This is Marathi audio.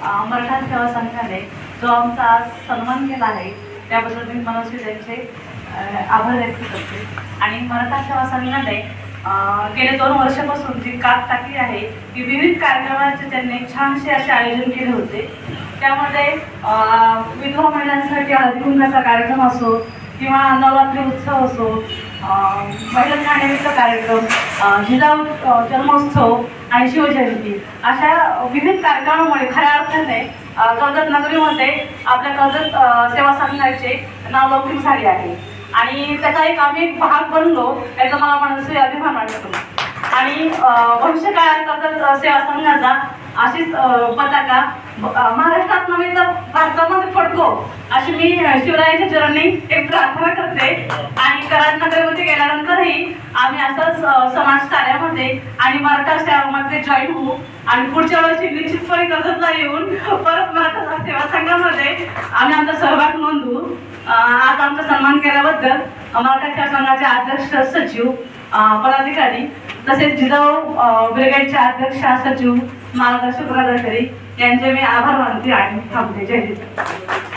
मराठा सेवा संघाने जो आमचा आज सन्मान केला आहे त्याबद्दल मी मनस्वी त्यांचे आभार व्यक्त करते। आणि मराठा सेवा संघाने गेले 2 वर्षापासून जी कात टाकली आहे की विविध कार्यक्रमांचे त्यांनी छानसे असे आयोजन केले होते। त्यामध्ये विधवा महिलांसाठी हळदी कुंकवाचा कार्यक्रम असो किंवा नवरात्री उत्सव असो, महिला खाण्याचा कार्यक्रम, जिजाऊ जन्मोत्सव आणि शिवजयंती अशा विविध कार्यक्रमामुळे खऱ्या अर्थाने कर्जत नगरीमध्ये आपल्या कर्जत सेवा संघाचे नाव लौकिक झाले आहे आणि त्याचा आम्ही एक भाग बनलो याचा मला मनस्वी अभिमान वाटतो। आणि भविष्य काळात कर्जत सेवा संघाचा अशीच पताका महाराष्ट्रात नव्हे तर भारतामध्ये फडको अशी मी शिवरायाच्या चरणी एक प्रार्थना करते। आणि कराड नगरीमध्ये गेल्यानंतरही आम्ही असंच समाज कार्यामध्ये आणि मराठा सेवामध्ये जॉईन होऊ आणि पुढच्या वर्षी निश्चितपणे कर्जतला येऊन परत मराठा सेवा संघामध्ये आम्ही आमचा सहभाग नोंदवू। आज आमचा सन्मान केल्याबद्दल मराठा सेवा संघाचे अध्यक्ष सचिव पदाधिकारी तसेच जिजाऊ ब्रिगेडचे अध्यक्ष सचिव मार्गदर्शक पदाधिकारी यांचे मी आभार मानते आणि थांबते। जय हिंद।